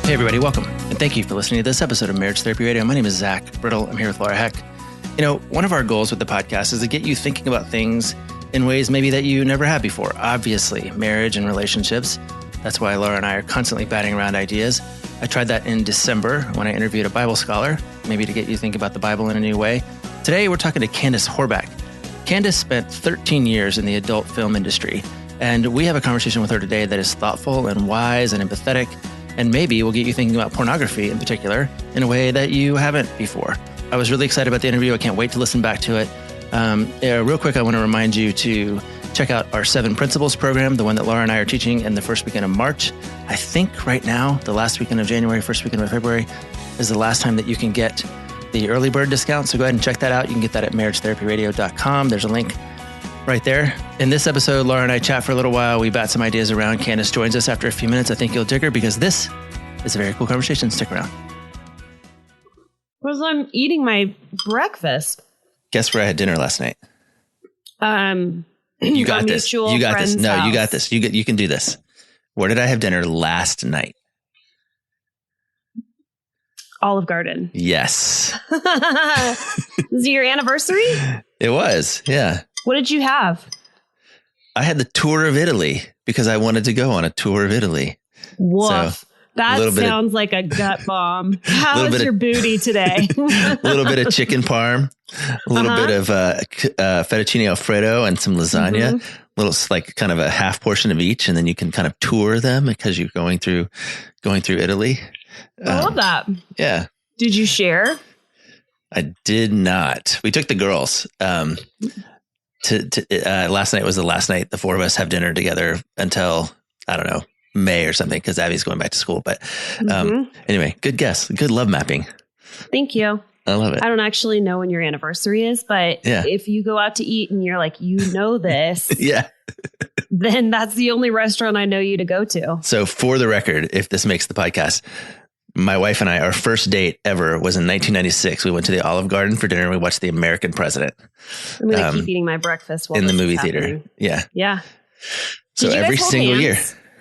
Hey everybody, welcome, and thank you for listening to this episode of Marriage Therapy Radio. My name is Zach Brittle. I'm here with Laura Heck. You know, one of our goals with the podcast is to get you thinking about things in ways maybe that you never had before. Obviously, marriage and relationships. That's why Laura and I are constantly batting around ideas. I tried that in December when I interviewed a Bible scholar, maybe to get you thinking about the Bible in a new way. Today, we're talking to Candice Horbacz. Candice spent 13 years in the adult film industry, and we have a conversation with her today that is thoughtful and wise and empathetic, and maybe will get you thinking about pornography in particular in a way that you haven't before. I was really excited about the interview. I can't wait to listen back to it. Real quick, I want to remind you to check out our 7 Principles program, the one that Laura and I are teaching in the first weekend of March. I think right now, the last weekend of January, first weekend of February is the last time that you can get the early bird discount. So go ahead and check that out. You can get that at marriagetherapyradio.com. There's a link right there. In this episode, Laura and I chat for a little while. We bat some ideas around. Candice joins us after a few minutes. I think you'll dig her because this is a very cool conversation. Stick around. Because I'm eating my breakfast. Guess where I had dinner last night? You got this. You got this. No, you got this. You can do this. Where did I have dinner last night? Olive Garden. Yes. Was it your anniversary? It was. Yeah. What did you have? I had the tour of Italy because I wanted to go on a tour of Italy. Woof. So, that sounds like a gut bomb. How is your booty today? A little bit of chicken parm, a little bit of fettuccine Alfredo and some lasagna, little like kind of a half portion of each. And then you can kind of tour them because you're going through Italy. I love that. Yeah. Did you share? I did not. We took the girls. Last night was the last night the 4 of us have dinner together until, I don't know, May or something, because Abby's going back to school. But anyway, good guess. Good love mapping. Thank you. I love it. I don't actually know when your anniversary is, but if you go out to eat and you're like, you know this, then that's the only restaurant I know you to go to. So for the record, if this makes the podcast, my wife and I, our first date ever was in 1996. We went to the Olive Garden for dinner and we watched The American President. I'm going to keep eating my breakfast while in the movie happening. theater. Yeah. Yeah. So every single year.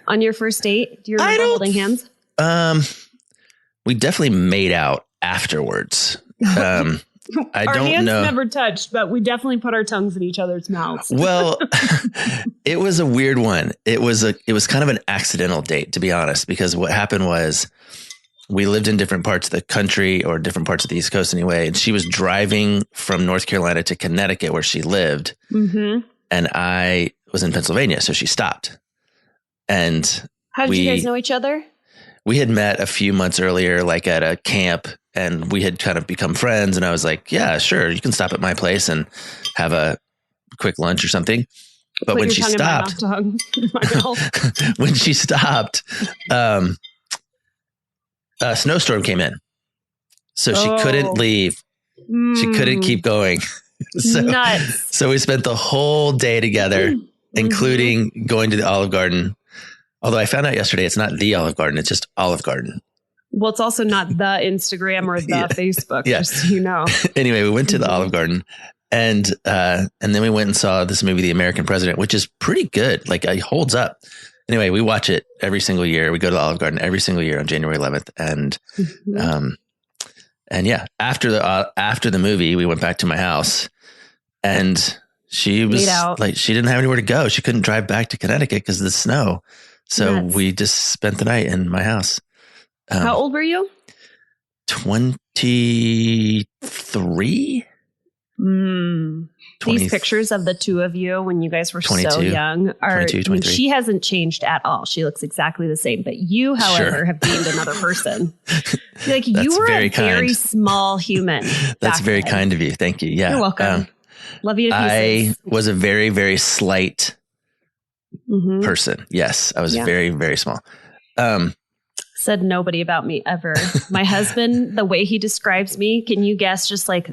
On your first date? Do you remember holding hands? We definitely made out afterwards. Our hands know. Never touched, but we definitely put our tongues in each other's mouths. Well, it was a weird one. It was kind of an accidental date, to be honest, because what happened was we lived in different parts of the country or different parts of the East Coast anyway. And she was driving from North Carolina to Connecticut where she lived. And I was in Pennsylvania. So she stopped. And how did you guys know each other? We had met a few months earlier, like at a camp, and we had kind of become friends. And I was like, yeah, sure. You can stop at my place and have a quick lunch or something. But when she stopped, when she stopped, a snowstorm came in. So she couldn't leave. She couldn't keep going. So we spent the whole day together, including going to the Olive Garden. Although I found out yesterday, it's not the Olive Garden. It's just Olive Garden. Well, it's also not the Instagram or the Facebook, just so you know. Anyway, we went to the Olive Garden and then we went and saw this movie, The American President, which is pretty good. Like it holds up. Anyway, we watch it every single year. We go to the Olive Garden every single year on January 11th. And yeah, after the movie, we went back to my house and she was like, she didn't have anywhere to go. She couldn't drive back to Connecticut because of the snow. So we just spent the night in my house. How old were you? 23. These pictures of the two of you when you guys were 22, so young are, 22, she hasn't changed at all. She looks exactly the same, but you, however, have gained another person. Like you were a very small human. That's very kind of you. Thank you. Yeah. You're welcome. Love you to pieces. I was a very, very slight person. Yes. I was very, very small. Said nobody about me ever. My husband, the way he describes me, can you guess just like,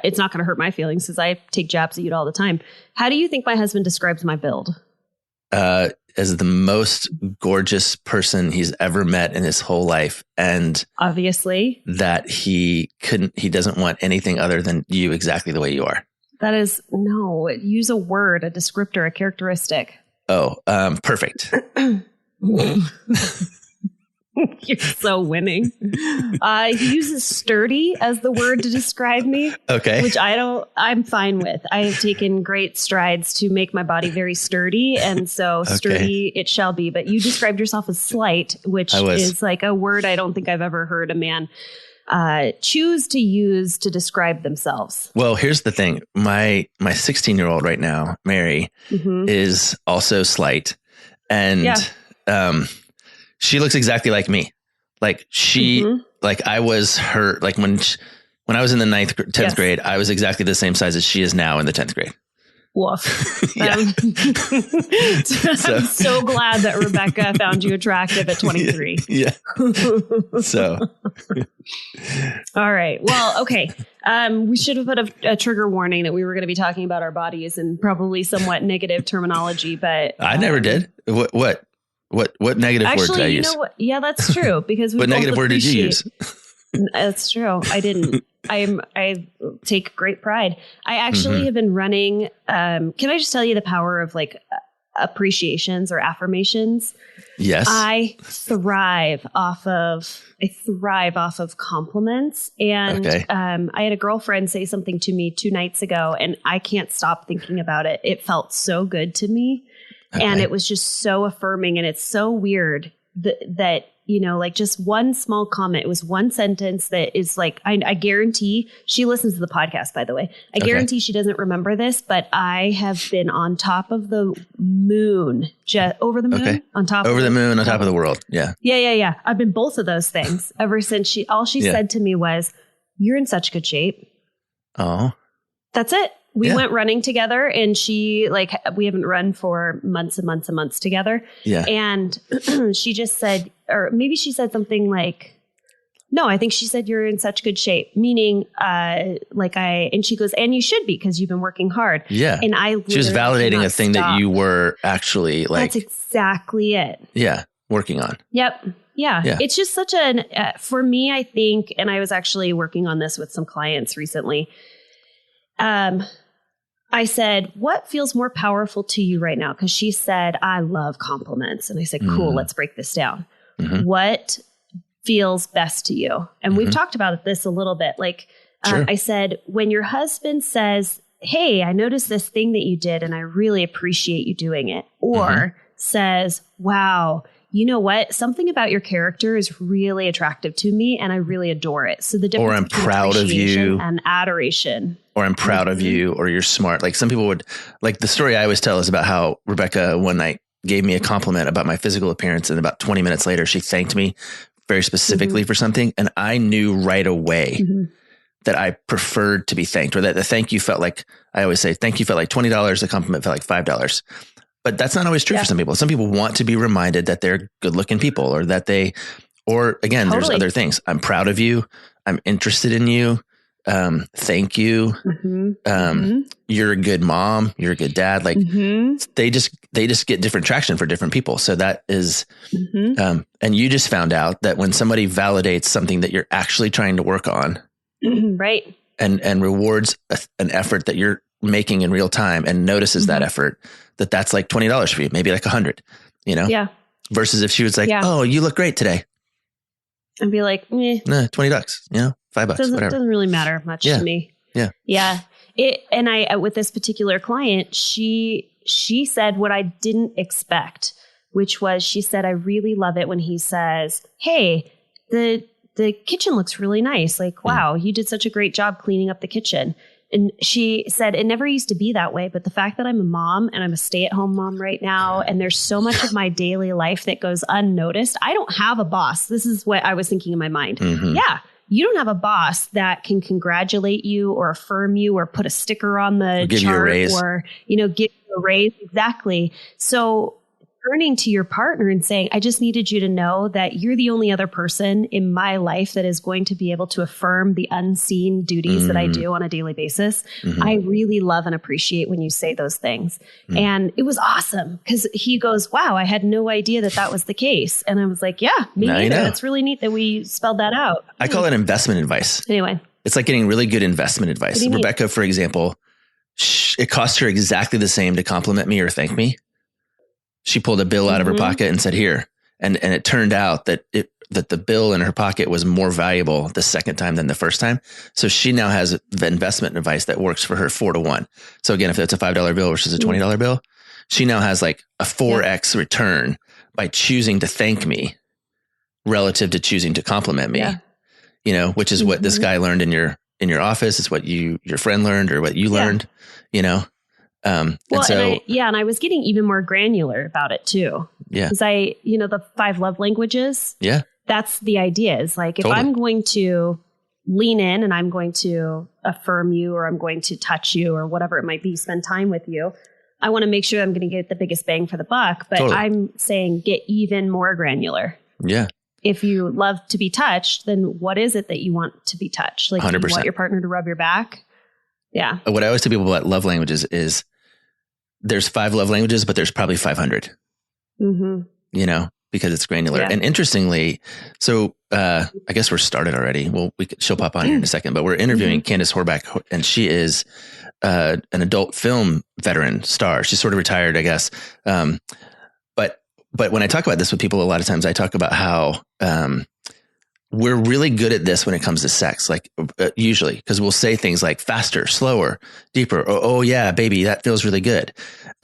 it's not going to hurt my feelings because I take jabs at you all the time. How do you think my husband describes my build? As the most gorgeous person he's ever met in his whole life. And obviously that he doesn't want anything other than you exactly the way you are. That is use a word, a descriptor, a characteristic. Oh, perfect. You're so winning. He uses sturdy as the word to describe me. Okay. Which I'm fine with. I have taken great strides to make my body very sturdy. And so sturdy it shall be. But you described yourself as slight, which is like a word I don't think I've ever heard a man choose to use to describe themselves. Well, here's the thing. My 16-year-old right now, Mary, is also slight. And she looks exactly like me. Like like I was her, like when I was in the 10th grade, I was exactly the same size as she is now in the 10th grade. Woof. I'm so glad that Rebecca found you attractive at 23. Yeah. So. All right. Well, okay. We should have put a trigger warning that we were going to be talking about our bodies and probably somewhat negative terminology, but I never did. What negative word did I use? Know what? Yeah, that's true. Because what negative word did you use? That's true. I didn't. I take great pride. I actually have been running. Can I just tell you the power of like appreciations or affirmations? Yes. I thrive off of compliments. And I had a girlfriend say something to me 2 nights ago, and I can't stop thinking about it. It felt so good to me. Okay. And it was just so affirming. And it's so weird that you know, like just one small comment. It was one sentence that is like, I guarantee she listens to the podcast, by the way. I guarantee she doesn't remember this, but I have been on top of the moon, over the moon, on top over the moon, on top of the world. Yeah. Yeah. I've been both of those things ever since all she said to me was, "You're in such good shape." Oh, that's it. We went running together, and we haven't run for months and months and months together. Yeah. And she just said, or maybe she said something like, no, I think she said, "You're in such good shape," meaning and she goes, "And you should be, because you've been working hard." Yeah. And she was validating a thing that you were actually like. That's exactly it. Yeah. Working on. Yep. Yeah. It's just such for me, I think, and I was actually working on this with some clients recently. I said, "What feels more powerful to you right now?" Because she said, "I love compliments." And I said, "Cool, let's break this down. What feels best to you?" And we've talked about this a little bit. Like I said, when your husband says, "Hey, I noticed this thing that you did, and I really appreciate you doing it," or says, "Wow, you know what? Something about your character is really attractive to me, and I really adore it." So the difference, or I'm proud of you, and adoration. Or I'm proud of you, or you're smart. Like some people would, like the story I always tell is about how Rebecca one night gave me a compliment about my physical appearance. And about 20 minutes later, she thanked me very specifically for something. And I knew right away that I preferred to be thanked, or that the thank you felt like, I always say, thank you felt like $20. The compliment felt like $5. But that's not always true for some people. Some people want to be reminded that they're good looking people, or that there's other things. I'm proud of you. I'm interested in you. Thank you. You're a good mom. You're a good dad. Like they just get different traction for different people. So that is, and you just found out that when somebody validates something that you're actually trying to work on, right. And rewards an effort that you're making in real time, and notices that effort, that's like $20 for you, maybe like $100, you know? Yeah. Versus if she was like, "Oh, you look great today." I'd be like, "$20, you know, $5, whatever." Doesn't really matter much to me. Yeah. Yeah. And I, with this particular client, she said what I didn't expect, which was, she said, "I really love it when he says, 'Hey, the kitchen looks really nice. Like, wow, you did such a great job cleaning up the kitchen.'" And she said, "It never used to be that way. But the fact that I'm a mom, and I'm a stay-at-home mom right now, and there's so much of my daily life that goes unnoticed. I don't have a boss." This is what I was thinking in my mind. Yeah. You don't have a boss that can congratulate you or affirm you or put a sticker on the give chart, you a raise. or, give you a raise. Exactly. So turning to your partner and saying, "I just needed you to know that you're the only other person in my life that is going to be able to affirm the unseen duties that I do on a daily basis. I really love and appreciate when you say those things." And it was awesome, because he goes, "Wow, I had no idea that was the case." And I was like, "Yeah, me neither. That's really neat that we spelled that out." I call it investment advice. Anyway, it's like getting really good investment advice. Rebecca, for example, it cost her exactly the same to compliment me or thank me. She pulled a bill out of her pocket and said, "Here." And it turned out that that the bill in her pocket was more valuable the second time than the first time. So she now has the investment advice that works for her 4-to-1. So again, if it's a $5 bill versus a $20 bill, she now has like a 4x return by choosing to thank me relative to choosing to compliment me, you know, which is what this guy learned in your office. It's what your friend learned or what you learned, you know? And I was getting even more granular about it too. Yeah. Because the 5 love languages. Yeah. That's the idea is like, if I'm going to lean in and I'm going to affirm you, or I'm going to touch you, or whatever it might be, spend time with you, I want to make sure I'm going to get the biggest bang for the buck. But I'm saying get even more granular. Yeah. If you love to be touched, then what is it that you want to be touched? Like, 100%. You want your partner to rub your back? Yeah. What I always tell people about love languages is there's 5 love languages, but there's probably 500, you know, because it's granular. And interestingly, so I guess we're started already. Well, she'll pop on here in a second, but we're interviewing Candice Horbacz, and she is an adult film veteran star. She's sort of retired, I guess. But when I talk about this with people, a lot of times I talk about how we're really good at this when it comes to sex, like usually, because we'll say things like faster, slower, deeper. Oh yeah, baby, that feels really good.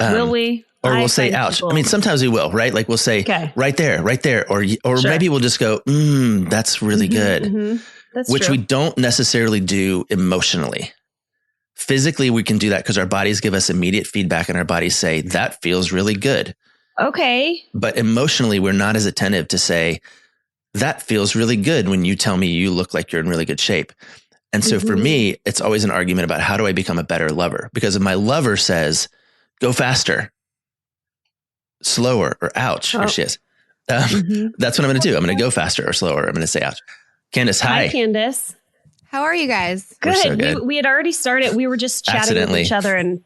Will we? Or we'll say ouch. I mean, sometimes we will, right? Like we'll say right there. Or maybe we'll just go, that's really good. That's which true. We don't necessarily do emotionally. Physically, we can do that because our bodies give us immediate feedback and our bodies say, that feels really good. Okay. But emotionally, we're not as attentive to say, that feels really good when you tell me you look like you're in really good shape. And so for me, it's always an argument about how do I become a better lover? Because if my lover says, go faster, slower, or ouch, here she is. That's what I'm going to do. I'm going to go faster or slower. I'm going to say ouch. Candice, hi. Hi, Candice. How are you guys? Good. So good. We had already started. We were just chatting with each other and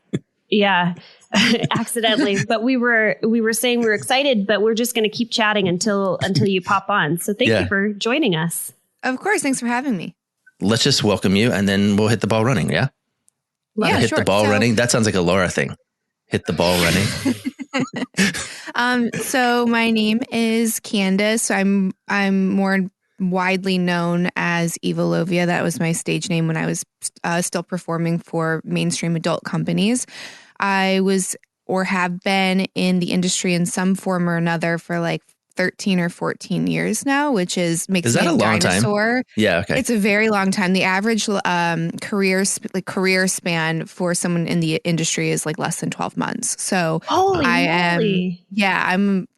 accidentally. But we were saying we were excited, but we're just going to keep chatting until you pop on. So thank you for joining us. Of course. Thanks for having me. Let's just welcome you and then we'll hit the ball running. Yeah. Hit the ball running. That sounds like a Laura thing. Hit the ball running. So my name is Candice. I'm more widely known as Eva Lovia. That was my stage name when I was still performing for mainstream adult companies. I was or have been in the industry in some form or another for like 13 or 14 years now, makes me a long dinosaur. Time? Yeah, okay. It's a very long time. The average career span for someone in the industry is like less than 12 months. So I'm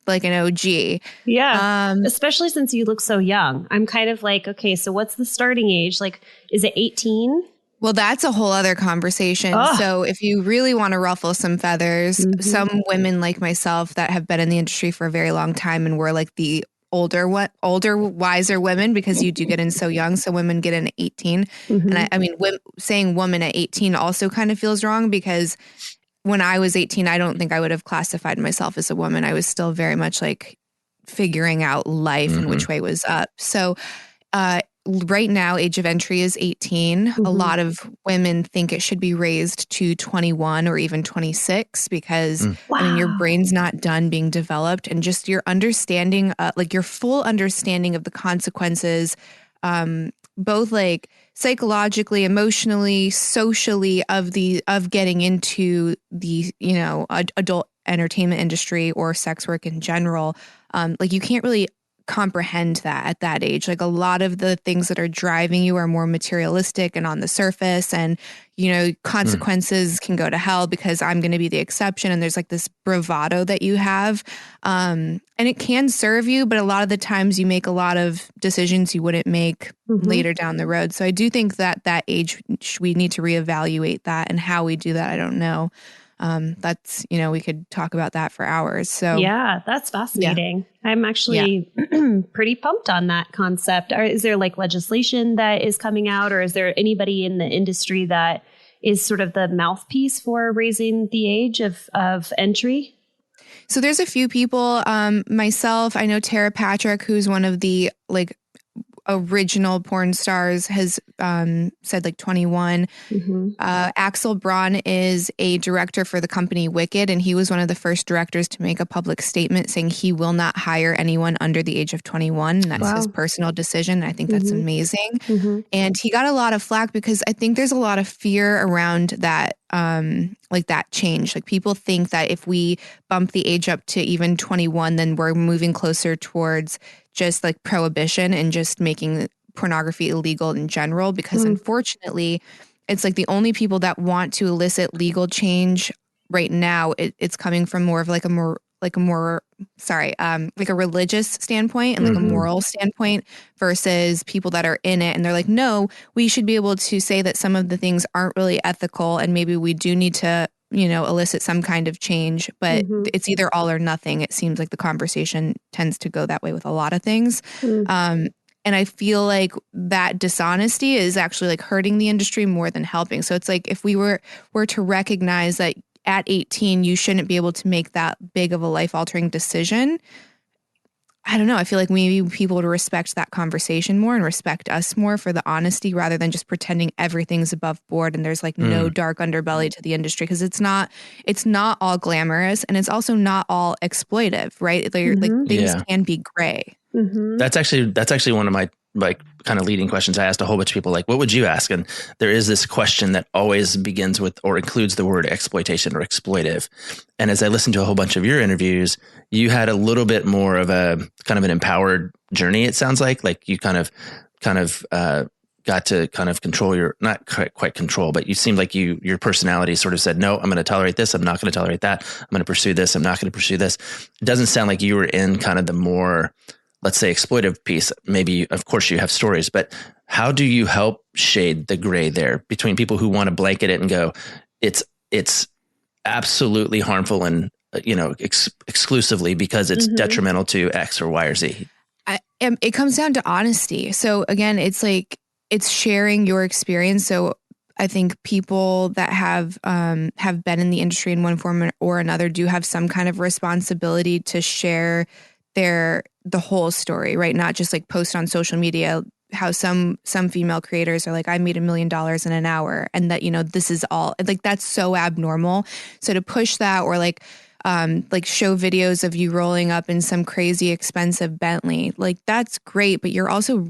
like an OG. Yeah. Especially since you look so young. I'm kind of like, okay, so what's the starting age? Like, is it 18? Well, that's a whole other conversation. Oh. So if you really want to ruffle some feathers, some women like myself that have been in the industry for a very long time and we're like the older, wiser women, because you do get in so young. So women get in at 18. And I mean, saying woman at 18 also kind of feels wrong because when I was 18, I don't think I would have classified myself as a woman. I was still very much like figuring out life and which way was up. So, right now, age of entry is 18. A lot of women think it should be raised to 21 or even 26 because, I mean, your brain's not done being developed and just your understanding, like your full understanding of the consequences, both like psychologically, emotionally, socially of getting into the, adult entertainment industry or sex work in general. Like you can't really comprehend that at that age. Like a lot of the things that are driving you are more materialistic and on the surface, and consequences can go to hell because I'm going to be the exception, and there's like this bravado that you have, and it can serve you, but a lot of the times you make a lot of decisions you wouldn't make later down the road. So I do think that age we need to reevaluate that, and how we do that I don't know. That's, we could talk about that for hours. So yeah, that's fascinating. Yeah. I'm actually pretty pumped on that concept. Is there like legislation that is coming out, or is there anybody in the industry that is sort of the mouthpiece for raising the age of entry? So there's a few people, myself, I know Tara Patrick, who's one of the original porn stars has said like 21. Axel Braun is a director for the company Wicked, and he was one of the first directors to make a public statement saying he will not hire anyone under the age of 21. And that's his personal decision. I think that's amazing. And he got a lot of flack because I think there's a lot of fear around that, like that change. Like people think that if we bump the age up to even 21, then we're moving closer towards just like prohibition and just making pornography illegal in general, because unfortunately it's like the only people that want to elicit legal change right now, it's coming from more of like a religious standpoint and like a moral standpoint versus people that are in it. And they're like, no, we should be able to say that some of the things aren't really ethical. And maybe we do need to, elicit some kind of change, but it's either all or nothing. It seems like the conversation tends to go that way with a lot of things. And I feel like that dishonesty is actually like hurting the industry more than helping. So it's like if we were to recognize that at 18, you shouldn't be able to make that big of a life-altering decision. I don't know. I feel like maybe people would respect that conversation more and respect us more for the honesty rather than just pretending everything's above board and there's like no dark underbelly to the industry, because it's not all glamorous and it's also not all exploitive, right? Like things can be gray. That's actually one of my like kind of leading questions. I asked a whole bunch of people, like, what would you ask? And there is this question that always begins with or includes the word exploitation or exploitive. And as I listened to a whole bunch of your interviews, you had a little bit more of a kind of an empowered journey. It sounds like you kind of got to kind of control your, not quite control, but you seemed like your personality sort of said, no, I'm going to tolerate this. I'm not going to tolerate that. I'm going to pursue this. I'm not going to pursue this. It doesn't sound like you were in kind of the more, let's say, exploitive piece. Maybe, of course, you have stories, but how do you help shade the gray there between people who want to blanket it and go, it's absolutely harmful and, exclusively because it's detrimental to X or Y or Z? It comes down to honesty. So again, it's like, it's sharing your experience. So I think people that have been in the industry in one form or another do have some kind of responsibility to share the whole story, right? Not just like post on social media how some female creators are like, I made $1 million in an hour, and that, this is all like, that's so abnormal. So to push that or like show videos of you rolling up in some crazy expensive Bentley, like that's great, but you're also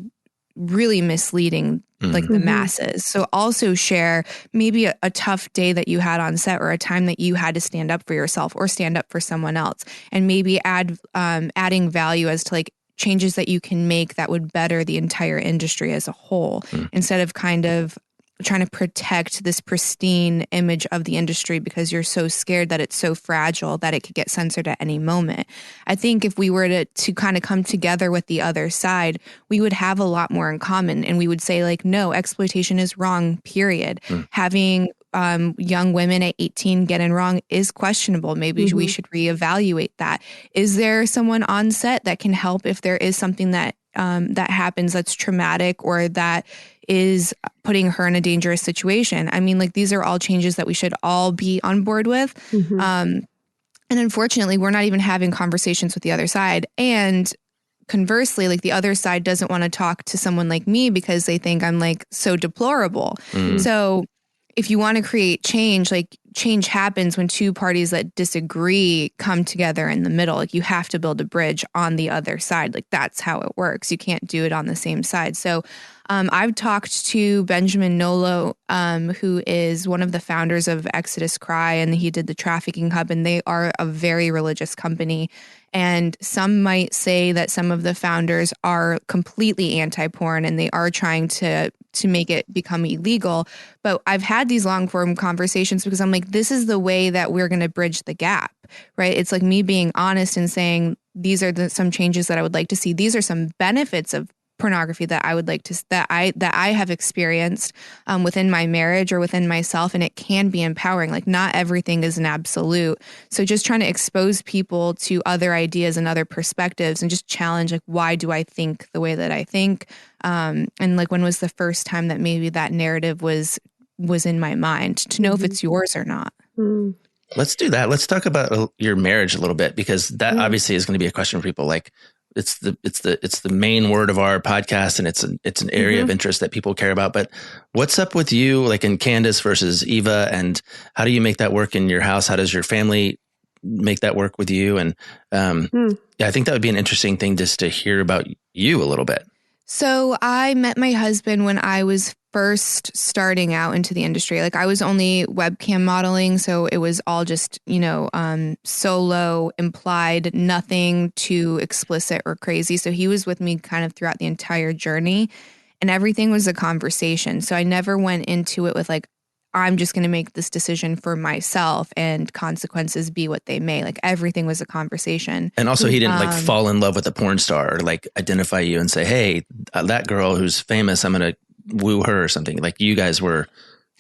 really misleading like the masses. So also share maybe a tough day that you had on set or a time that you had to stand up for yourself or stand up for someone else, and maybe adding value as to like changes that you can make that would better the entire industry as a whole, instead of kind of trying to protect this pristine image of the industry because you're so scared that it's so fragile that it could get censored at any moment. I think if we were to kind of come together with the other side, we would have a lot more in common, and we would say like, no, exploitation is wrong, period. Having young women at 18 get in wrong is questionable. Maybe we should reevaluate that. Is there someone on set that can help if there is something that happens that's traumatic or that is putting her in a dangerous situation? I mean, like, these are all changes that we should all be on board with. And unfortunately, we're not even having conversations with the other side. And conversely, like, the other side doesn't want to talk to someone like me because they think I'm like so deplorable. So if you want to create change, like, change happens when two parties that disagree come together in the middle. Like, you have to build a bridge on the other side. Like, that's how it works. You can't do it on the same side. So I've talked to Benjamin Nolo, who is one of the founders of Exodus Cry, and he did the Trafficking Hub, and they are a very religious company. And some might say that some of the founders are completely anti-porn and they are trying to make it become illegal. But I've had these long form conversations because I'm like, this is the way that we're going to bridge the gap, right? It's like me being honest and saying, these are some changes that I would like to see. These are some benefits of pornography that I would like to, that I have experienced within my marriage or within myself, and it can be empowering. Like, not everything is an absolute. So just trying to expose people to other ideas and other perspectives and just challenge, like, why do I think the way that I think? And like, when was the first time that maybe that narrative was in my mind, to know if it's yours or not? Let's do that. Let's talk about your marriage a little bit, because that obviously is going to be a question for people. Like, it's the main word of our podcast, and it's an area of interest that people care about. But what's up with you, like in Candice versus Eva, and how do you make that work in your house? How does your family make that work with you? And yeah, I think that would be an interesting thing just to hear about you a little bit. So I met my husband when I was first starting out into the industry. Like I was only webcam modeling. So it was all just, solo, implied, nothing too explicit or crazy. So he was with me kind of throughout the entire journey, and everything was a conversation. So I never went into it with like, I'm just going to make this decision for myself and consequences be what they may. Like everything was a conversation. And also he didn't like fall in love with a porn star or like identify you and say, hey, that girl who's famous, I'm going to woo her or something. Like you guys were,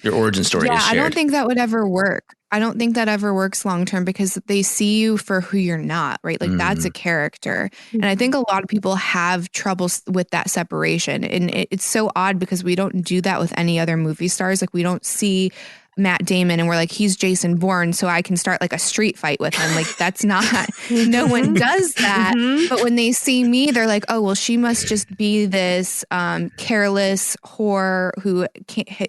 your origin story is shared. I don't think that would ever work. I don't think that ever works long term because they see you for who you're not, right? Like that's a character. And I think a lot of people have troubles with that separation. And it's so odd because we don't do that with any other movie stars. Like we don't see Matt Damon and we're like, he's Jason Bourne, so I can start like a street fight with him. Like that's not, no one does that. But when they see me, they're like, oh, well, she must just be this careless whore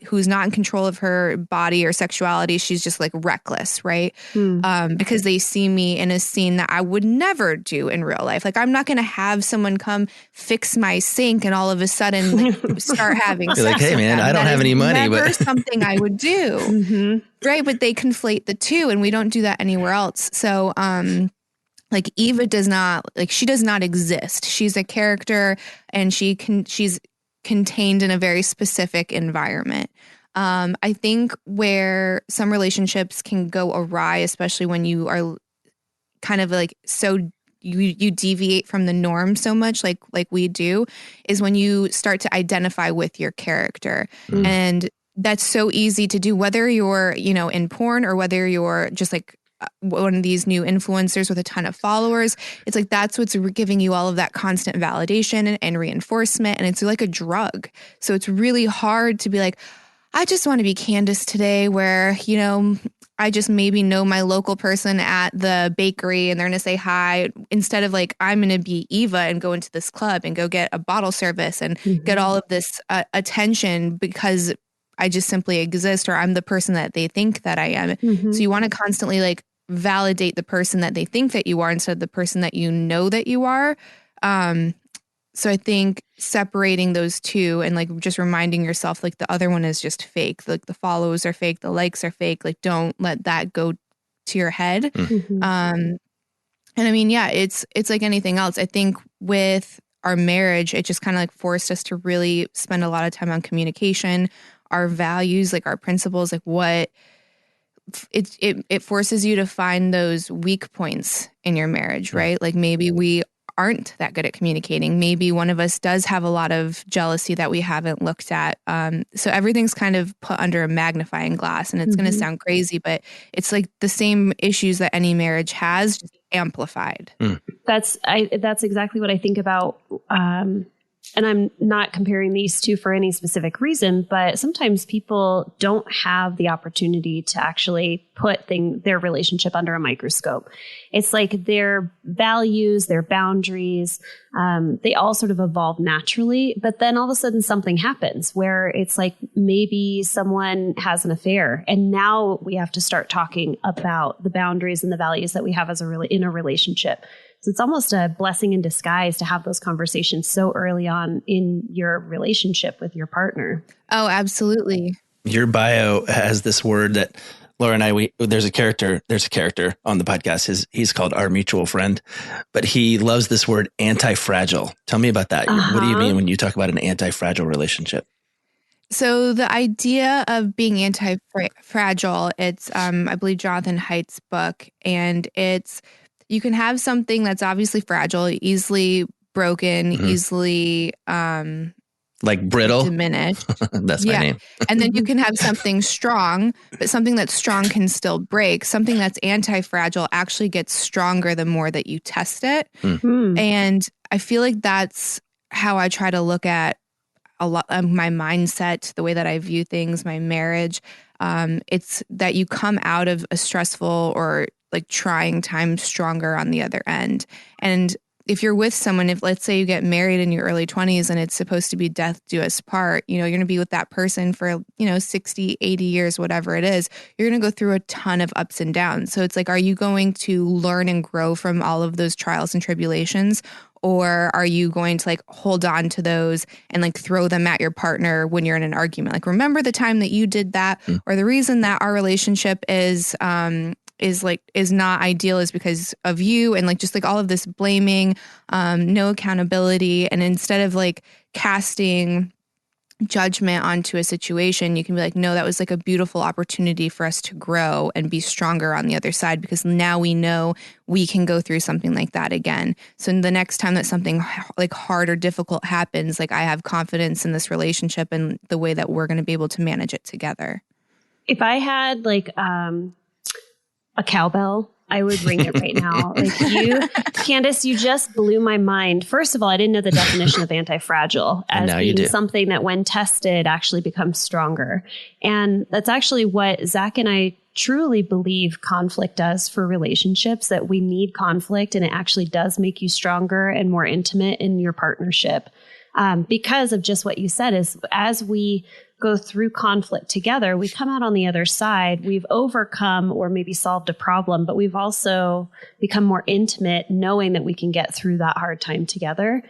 who's not in control of her body or sexuality. She's just like reckless, right? Because they see me in a scene that I would never do in real life. Like I'm not going to have someone come fix my sink and all of a sudden like, start having sex. Like, hey man, I don't have any money, but something I would do. Right. But they conflate the two and we don't do that anywhere else. So, like Eva does not exist. She's a character and she's contained in a very specific environment. I think where some relationships can go awry, especially when you are kind of like, so you deviate from the norm so much like we do, is when you start to identify with your character. And that's so easy to do, whether you're, in porn or whether you're just like one of these new influencers with a ton of followers. It's like, that's what's giving you all of that constant validation and reinforcement. And it's like a drug. So it's really hard to be like, I just want to be Candice today where, I just maybe know my local person at the bakery and they're going to say hi, instead of like, I'm going to be Eva and go into this club and go get a bottle service and get all of this attention because I just simply exist, or I'm the person that they think that I am. So you want to constantly like validate the person that they think that you are instead of the person that you know that you are. So I think separating those two and like just reminding yourself like the other one is just fake. Like the follows are fake, the likes are fake. Like don't let that go to your head. And I mean, yeah, it's like anything else. I think with our marriage, it just kind of like forced us to really spend a lot of time on communication, our values, like our principles, like what it forces you to find those weak points in your marriage, right? Like maybe we aren't that good at communicating. Maybe one of us does have a lot of jealousy that we haven't looked at. So everything's kind of put under a magnifying glass, and it's going to sound crazy, but it's like the same issues that any marriage has, just amplified. That's exactly what I think about. And I'm not comparing these two for any specific reason, but sometimes people don't have the opportunity to actually put their relationship under a microscope. It's like their values, their boundaries, they all sort of evolve naturally. But then all of a sudden something happens where it's like maybe someone has an affair, and now we have to start talking about the boundaries and the values that we have in a relationship. So it's almost a blessing in disguise to have those conversations so early on in your relationship with your partner. Oh, absolutely. Your bio has this word that Laura and I, there's a character on the podcast. He's called Our Mutual Friend, but he loves this word anti-fragile. Tell me about that. What do you mean when you talk about an anti-fragile relationship? So the idea of being anti-fragile, it's, I believe, Jonathan Haidt's book, and you can have something that's obviously fragile, easily broken, easily like brittle, diminished. That's my name. And then you can have something strong, but something that's strong can still break. Something that's anti-fragile actually gets stronger the more that you test it. And I feel like that's how I try to look at a lot of my mindset, the way that I view things, my marriage. It's that you come out of a stressful or like trying time stronger on the other end. And if you're with someone, if let's say you get married in your early 20s and it's supposed to be death do us part, you're going to be with that person for, 60, 80 years, whatever it is, you're going to go through a ton of ups and downs. So it's like, are you going to learn and grow from all of those trials and tribulations? Or are you going to like hold on to those and like throw them at your partner when you're in an argument? Like, remember the time that you did that, or the reason that our relationship is not ideal is because of you, and like just like all of this blaming, no accountability. And instead of like casting judgment onto a situation, you can be like, no, that was like a beautiful opportunity for us to grow and be stronger on the other side, because now we know we can go through something like that again. So the next time that something like hard or difficult happens, like I have confidence in this relationship and the way that we're going to be able to manage it together. If I had like a cowbell, I would ring it right now. Like you, Candice, you just blew my mind. First of all, I didn't know the definition of anti-fragile as being something that when tested actually becomes stronger. And that's actually what Zach and I truly believe conflict does for relationships, that we need conflict, and it actually does make you stronger and more intimate in your partnership. Because of just what you said, is as we go through conflict together, we come out on the other side, we've overcome or maybe solved a problem, but we've also become more intimate knowing that we can get through that hard time together.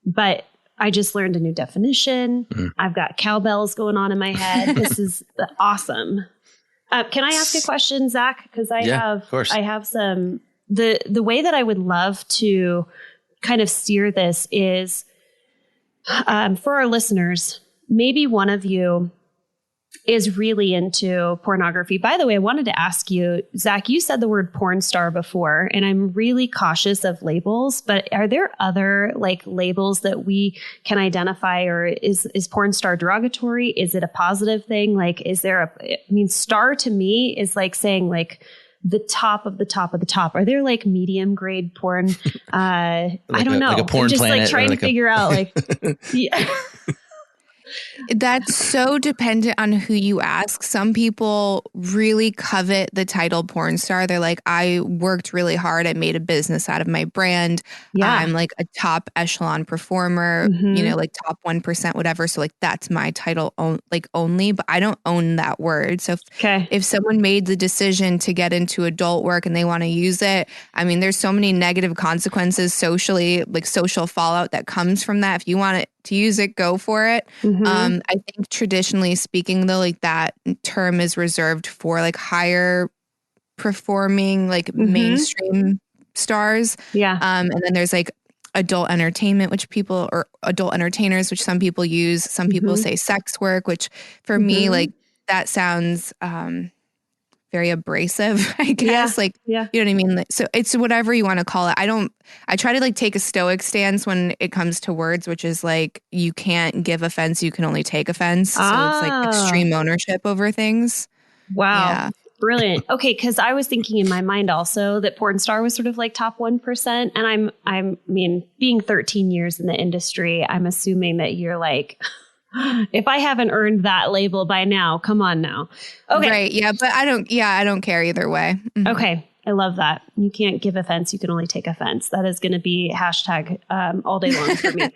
But I just learned a new definition. I've got cowbells going on in my head. This is awesome. Can I ask a question, Zach? Because I have some, the way that I would love to kind of steer this is, for our listeners, maybe one of you is really into pornography. By the way, I wanted to ask you, Zach, you said the word porn star before, and I'm really cautious of labels, but are there other like labels that we can identify, or is porn star derogatory? Is it a positive thing? Like, star to me is like saying like the top of the top of the top. Are there like medium grade porn? I don't know. Like a porn I'm just planet, like trying to figure out like, yeah. That's so dependent on who you ask. Some people really covet the title porn star. They're like, I worked really hard. I made a business out of my brand. Yeah. I'm like a top echelon performer, like top 1%, whatever. So like, that's my title only, but I don't own that word. So if someone made the decision to get into adult work and they want to use it, I mean, there's so many negative consequences socially, like social fallout that comes from that. If you want it to use it, go for it. I think traditionally speaking, though, like that term is reserved for like higher performing, like mainstream stars. Yeah. And then there's like adult entertainment, or adult entertainers, which some people use. Some people say sex work, which for me, like that sounds very abrasive, I guess. You know what I mean? So it's whatever you want to call it. I try to like take a stoic stance when it comes to words, which is like, you can't give offense, you can only take offense. So it's like extreme ownership over things. Wow. Yeah. Brilliant. Okay. Because I was thinking in my mind also that porn star was sort of like top 1%. And I mean, being 13 years in the industry, I'm assuming that you're like, if I haven't earned that label by now, come on now. Okay. Right. Yeah. But I don't care either way. Okay. I love that. You can't give offense. You can only take offense. That is going to be hashtag all day long for me.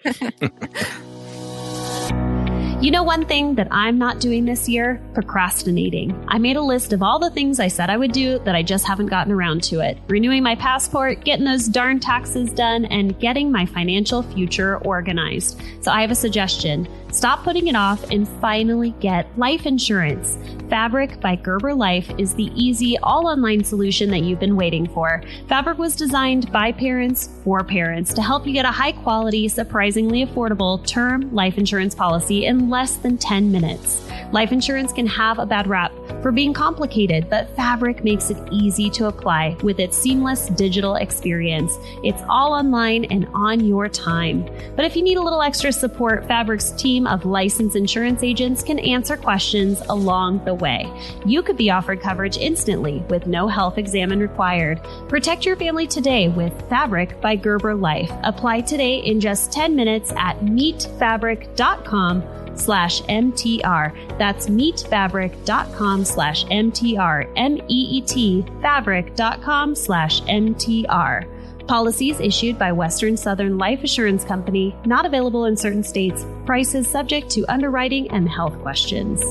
You know, one thing that I'm not doing this year? Procrastinating. I made a list of all the things I said I would do that I just haven't gotten around to it. Renewing my passport, getting those darn taxes done, and getting my financial future organized. So I have a suggestion. Stop putting it off and finally get life insurance. Fabric by Gerber Life is the easy, all-online solution that you've been waiting for. Fabric was designed by parents for parents to help you get a high-quality, surprisingly affordable term life insurance policy in less than 10 minutes. Life insurance can have a bad rap for being complicated, but Fabric makes it easy to apply with its seamless digital experience. It's all online and on your time. But if you need a little extra support, Fabric's team of licensed insurance agents can answer questions along the way. You could be offered coverage instantly with no health exam required. Protect your family today with Fabric by Gerber Life. Apply today in just 10 minutes at meetfabric.com/MTR. That's meetfabric.com/MTR. MEET fabric.com/MTR. Policies issued by Western Southern Life Assurance Company, not available in certain states. Prices subject to underwriting and health questions.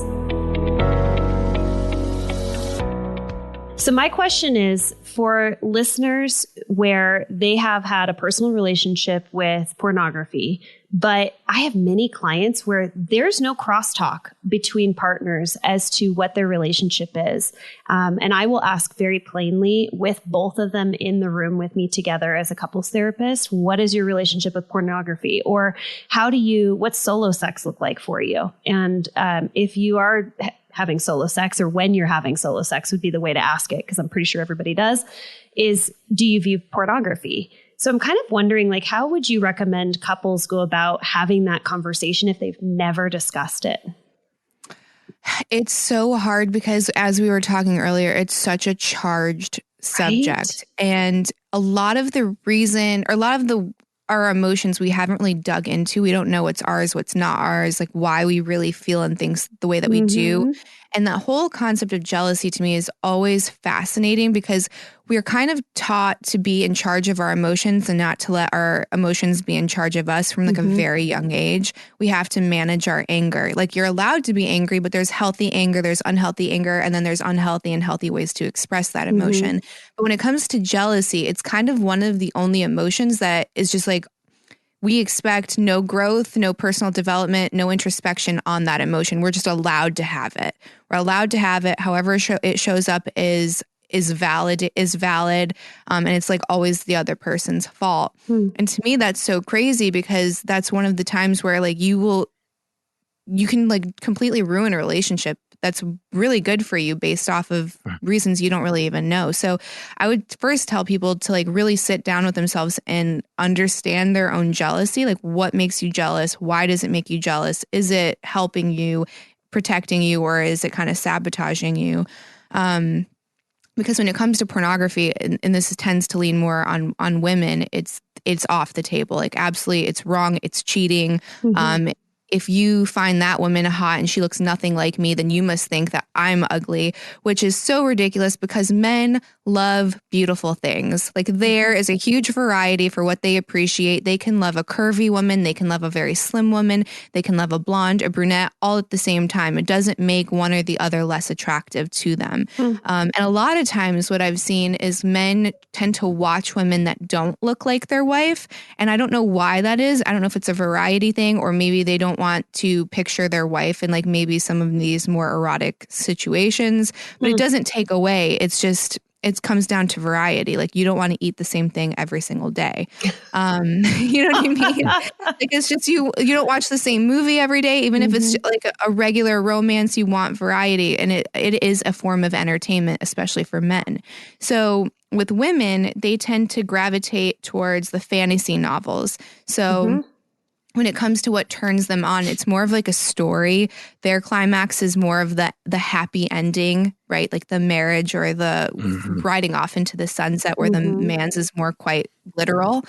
So my question is for listeners where they have had a personal relationship with pornography, but I have many clients where there's no crosstalk between partners as to what their relationship is. And I will ask very plainly with both of them in the room with me together as a couples therapist, what is your relationship with pornography? Or what's solo sex look like for you? And if you are having solo sex, or when you're having solo sex would be the way to ask it, because I'm pretty sure everybody does, is do you view pornography? So I'm kind of wondering, like, how would you recommend couples go about having that conversation if they've never discussed it? It's so hard because, as we were talking earlier, it's such a charged subject. Right? And a lot of our emotions we haven't really dug into. We don't know what's ours, what's not ours, like why we really feel and things the way that we do. And that whole concept of jealousy to me is always fascinating because we are kind of taught to be in charge of our emotions and not to let our emotions be in charge of us from like a very young age. We have to manage our anger. Like, you're allowed to be angry, but there's healthy anger, there's unhealthy anger, and then there's unhealthy and healthy ways to express that emotion. But when it comes to jealousy, it's kind of one of the only emotions that is just like, we expect no growth, no personal development, no introspection on that emotion. We're just allowed to have it. We're allowed to have it. However it shows up is valid. And it's like always the other person's fault. And to me, that's so crazy because that's one of the times where like you can like completely ruin a relationship that's really good for you based off of reasons you don't really even know. So I would first tell people to like really sit down with themselves and understand their own jealousy. Like, what makes you jealous? Why does it make you jealous? Is it helping you, protecting you, or is it kind of sabotaging you? Because when it comes to pornography, and this tends to lean more on women, it's off the table. Like, absolutely, it's wrong. It's cheating. If you find that woman hot and she looks nothing like me, then you must think that I'm ugly, which is so ridiculous because men love beautiful things. Like, there is a huge variety for what they appreciate. They can love a curvy woman. They can love a very slim woman. They can love a blonde, a brunette, all at the same time. It doesn't make one or the other less attractive to them. And a lot of times what I've seen is men tend to watch women that don't look like their wife. And I don't know why that is. I don't know if it's a variety thing, or maybe they don't want to picture their wife in like maybe some of these more erotic situations, but it doesn't take away. It's just, it comes down to variety. Like, you don't want to eat the same thing every single day. You know what I mean? Like, it's just, you don't watch the same movie every day, even if it's like a regular romance. You want variety, and it is a form of entertainment, especially for men. So with women, they tend to gravitate towards the fantasy novels. So when it comes to what turns them on, it's more of like a story. Their climax is more of the happy ending, right? Like the marriage or the riding off into the sunset, where the man's is more quite literal.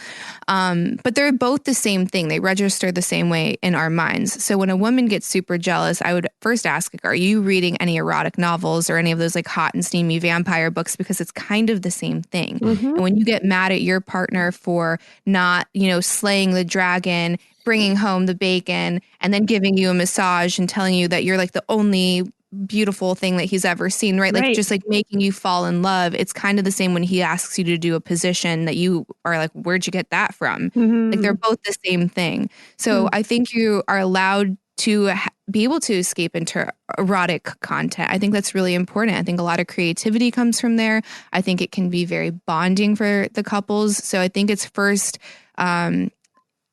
But they're both the same thing. They register the same way in our minds. So when a woman gets super jealous, I would first ask, are you reading any erotic novels or any of those like hot and steamy vampire books? Because it's kind of the same thing. And when you get mad at your partner for not, slaying the dragon, bringing home the bacon, and then giving you a massage and telling you that you're like the only beautiful thing that he's ever seen, right? Like, just like making you fall in love. It's kind of the same when he asks you to do a position that you are like, where'd you get that from? Like, they're both the same thing. So I think you are allowed to be able to escape into erotic content. I think that's really important. I think a lot of creativity comes from there. I think it can be very bonding for the couples. So I think it's first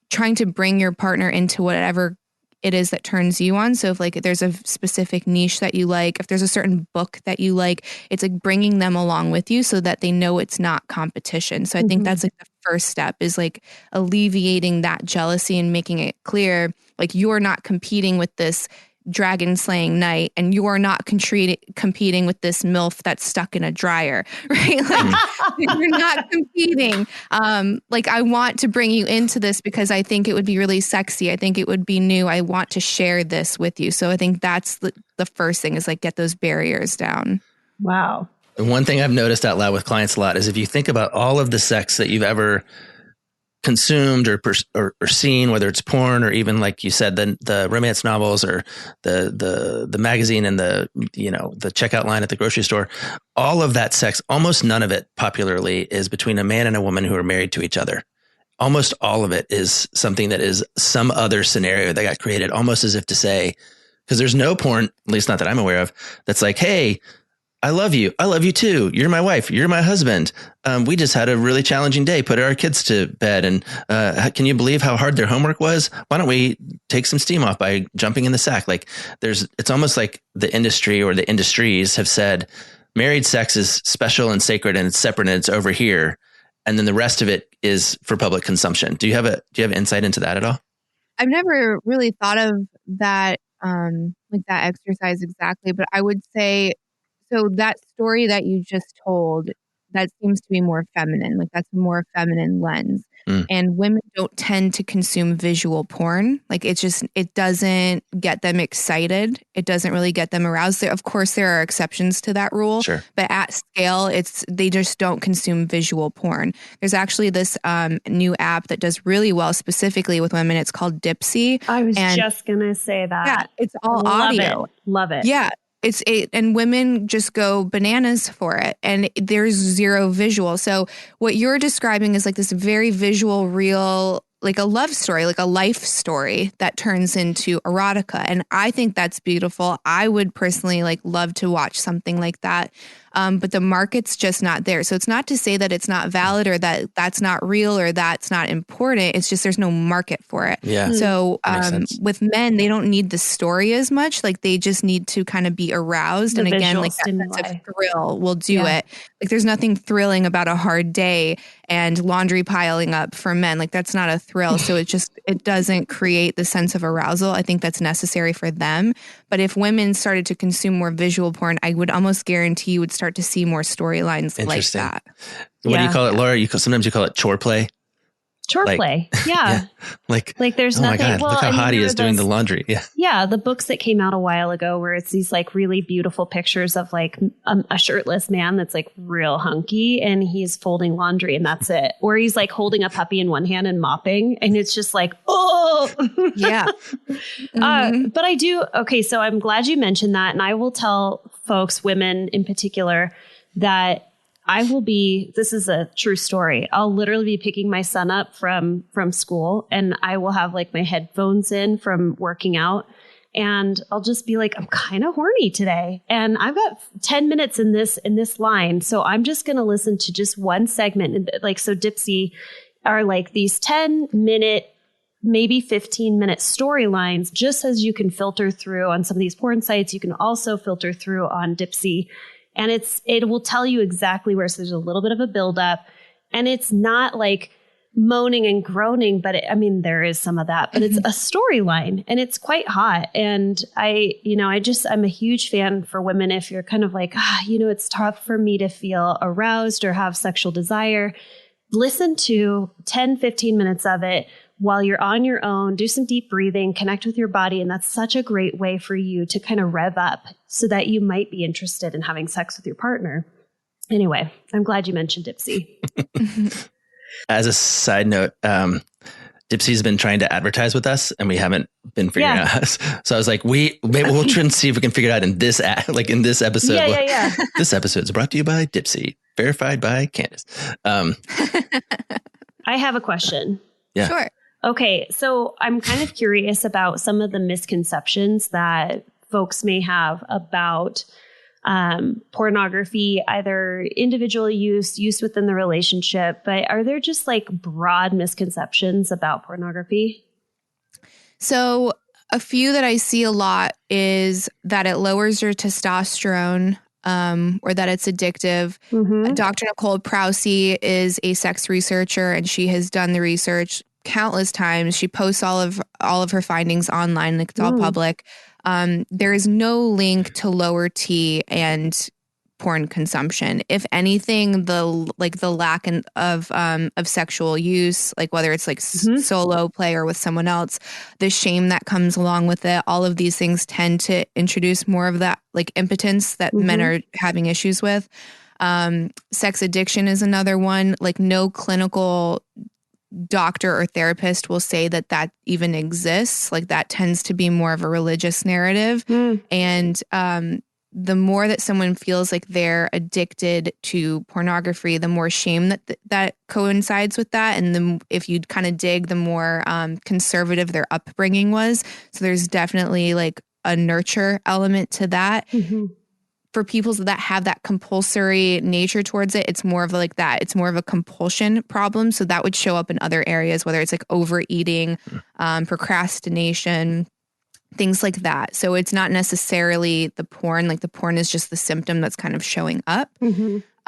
trying to bring your partner into whatever it is that turns you on. So if like there's a specific niche that you like, if there's a certain book that you like, it's like bringing them along with you so that they know it's not competition. So I think that's like the first step, is like alleviating that jealousy and making it clear, like, you're not competing with this dragon slaying knight, and you are not competing with this MILF that's stuck in a dryer, right? Like, you're not competing. Like, I want to bring you into this because I think it would be really sexy. I think it would be new. I want to share this with you. So I think that's the first thing, is like, get those barriers down. Wow. And one thing I've noticed out loud with clients a lot is if you think about all of the sex that you've ever consumed or seen, whether it's porn or even like you said, the romance novels or the magazine and the checkout line at the grocery store, all of that sex, almost none of it popularly is between a man and a woman who are married to each other. Almost all of it is something that is some other scenario that got created, almost as if to say, because there's no porn, at least not that I'm aware of, that's like, hey, I love you. I love you too. You're my wife. You're my husband. We just had a really challenging day, put our kids to bed. And can you believe how hard their homework was? Why don't we take some steam off by jumping in the sack? Like it's almost like the industry or the industries have said, married sex is special and sacred and it's separate and it's over here. And then the rest of it is for public consumption. Do you have insight into that at all? I've never really thought of that, like that exercise exactly, but I would say, so that story that you just told, that seems to be more feminine. Like that's a more feminine lens. And women don't tend to consume visual porn. Like it doesn't get them excited. It doesn't really get them aroused. Of course, there are exceptions to that rule. Sure. But at scale, they just don't consume visual porn. There's actually this new app that does really well specifically with women. It's called Dipsea. I was just going to say that. Yeah, it's all audio. Love it. Yeah. And women just go bananas for it. And there's zero visual. So what you're describing is like this very visual, real, like a love story, like a life story that turns into erotica. And I think that's beautiful. I would personally love to watch something like that. But the market's just not there. So it's not to say that it's not valid or that that's not real or that's not important. It's just there's no market for it. Yeah. So with men, they don't need the story as much. Like they just need to kind of be aroused. And again, like that sense of thrill will do it. Like there's nothing thrilling about a hard day and laundry piling up for men. Like that's not a thrill. So it doesn't create the sense of arousal. I think that's necessary for them. But if women started to consume more visual porn, I would almost guarantee you would start to see more storylines like that. What do you call it, Laura? Sometimes you call it chore play. Chore play. Yeah. Like there's nothing. My God, look how hot he is doing the laundry. Yeah. Yeah. The books that came out a while ago where it's these like really beautiful pictures of like a shirtless man that's like real hunky and he's folding laundry and that's it. Or he's like holding a puppy in one hand and mopping. And it's just like, oh, yeah. But I do. Okay. So I'm glad you mentioned that. And I will tell folks, women in particular, that this is a true story. I'll literally be picking my son up from school and I will have like my headphones in from working out and I'll just be like, I'm kind of horny today. And I've got 10 minutes in this line. So I'm just going to listen to just one segment. And like, so Dipsea are like these 10-minute, maybe 15-minute storylines, just as you can filter through on some of these porn sites. You can also filter through on Dipsea. And it will tell you exactly where, so there's a little bit of a buildup and it's not like moaning and groaning, but there is some of that, but it's a storyline and it's quite hot. And I'm a huge fan for women. If you're kind of like, it's tough for me to feel aroused or have sexual desire, listen to 10, 15 minutes of it while you're on your own, do some deep breathing, connect with your body. And that's such a great way for you to kind of rev up so that you might be interested in having sex with your partner. Anyway, I'm glad you mentioned Dipsea. As a side note, Dipsea's been trying to advertise with us and we haven't been figuring out. So I was like, maybe we'll try and see if we can figure it out in this episode. Yeah. This episode is brought to you by Dipsea, verified by Candice. I have a question. Yeah. Sure. Okay, so I'm kind of curious about some of the misconceptions that folks may have about pornography, either individual use within the relationship, but are there just like broad misconceptions about pornography? So a few that I see a lot is that it lowers your testosterone, or that it's addictive. Mm-hmm. Dr. Nicole Prousey is a sex researcher and she has done the research countless times. She posts all of her findings online, like it's all public. There is no link to lower T and porn consumption. If anything, the lack of sexual use, like whether it's like solo play or with someone else, the shame that comes along with it, all of these things tend to introduce more of that like impotence that men are having issues with. Sex addiction is another one. Like no clinical doctor or therapist will say that that even exists. Like that tends to be more of a religious narrative. And the more that someone feels like they're addicted to pornography, the more shame that coincides with that. And if you kind of dig, the more conservative their upbringing was. So there's definitely like a nurture element to that. For people that have that compulsory nature towards it, it's more of like that. It's more of a compulsion problem. So that would show up in other areas, whether it's like overeating, procrastination, things like that. So it's not necessarily the porn. Like the porn is just the symptom that's kind of showing up.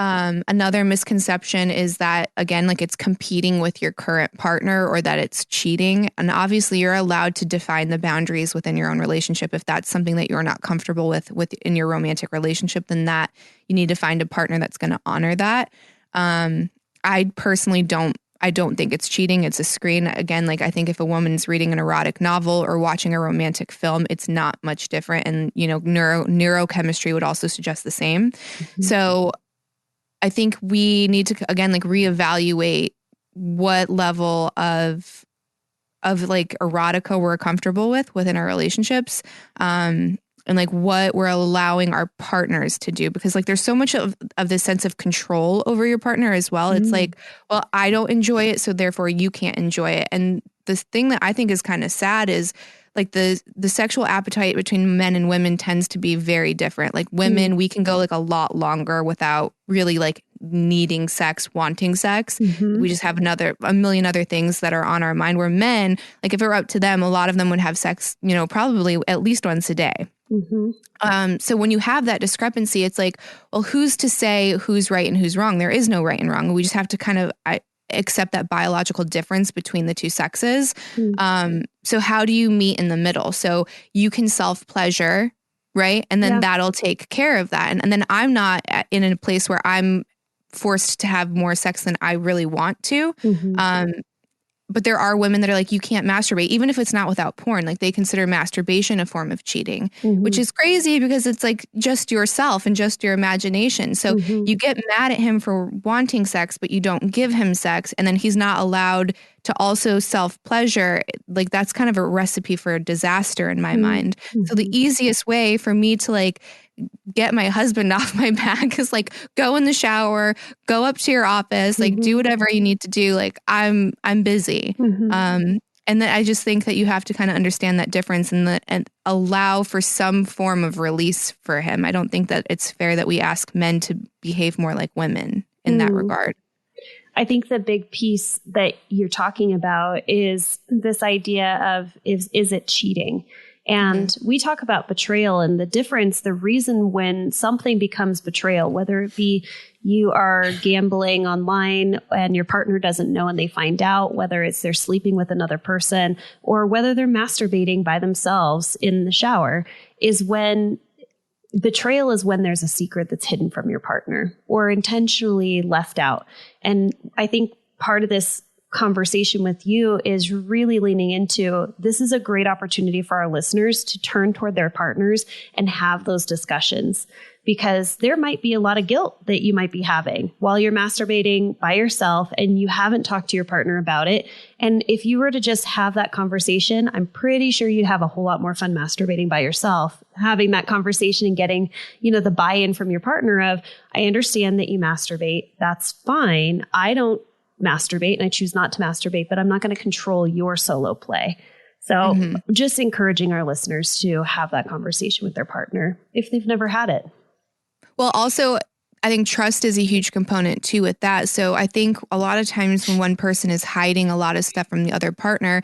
Another misconception is that, again, like it's competing with your current partner or that it's cheating. And obviously you're allowed to define the boundaries within your own relationship. If that's something that you're not comfortable with in your romantic relationship, then that you need to find a partner that's going to honor that. I personally don't think it's cheating. It's a screen. Again, like I think if a woman's reading an erotic novel or watching a romantic film, it's not much different. And, you know, neurochemistry would also suggest the same. So I think we need to, again, like reevaluate what level of like erotica we're comfortable with within our relationships. And like what we're allowing our partners to do, because like there's so much of this sense of control over your partner as well. It's like, well, I don't enjoy it, so therefore you can't enjoy it. And the thing that I think is kind of sad is like the sexual appetite between men and women tends to be very different. Like women, we can go like a lot longer without really like needing sex, wanting sex. We just have a million other things that are on our mind, where men, like if it were up to them, a lot of them would have sex, you know, probably at least once a day. So when you have that discrepancy, it's like, well, who's to say who's right and who's wrong? There is no right and wrong. We just have to kind of accept that biological difference between the two sexes. So how do you meet in the middle? So you can self-pleasure, right? And then that'll take care of that. And then I'm not in a place where I'm forced to have more sex than I really want to. But there are women that are like, you can't masturbate, even if it's not without porn. Like they consider masturbation a form of cheating, which is crazy because it's like just yourself and just your imagination. So you get mad at him for wanting sex, but you don't give him sex. And then he's not allowed to also self-pleasure. Like that's kind of a recipe for a disaster in my mind. So the easiest way for me to like get my husband off my back is like go in the shower, go up to your office, like do whatever you need to do. Like I'm busy. And then I just think that you have to kind of understand that difference and allow for some form of release for him. I don't think that it's fair that we ask men to behave more like women in that regard. I think the big piece that you're talking about is this idea of is it cheating? And we talk about betrayal and the difference, the reason when something becomes betrayal, whether it be you are gambling online and your partner doesn't know and they find out, whether it's they're sleeping with another person or whether they're masturbating by themselves in the shower, is when betrayal is when there's a secret that's hidden from your partner or intentionally left out. And I think part of this conversation with you is really leaning into, this is a great opportunity for our listeners to turn toward their partners and have those discussions, because there might be a lot of guilt that you might be having while you're masturbating by yourself and you haven't talked to your partner about it. And if you were to just have that conversation, I'm pretty sure you'd have a whole lot more fun masturbating by yourself, having that conversation and getting, you know, the buy-in from your partner of, I understand that you masturbate. That's fine. I don't masturbate and I choose not to masturbate, but I'm not going to control your solo play. So just encouraging our listeners to have that conversation with their partner if they've never had it. Well, also, I think trust is a huge component too with that. So I think a lot of times when one person is hiding a lot of stuff from the other partner,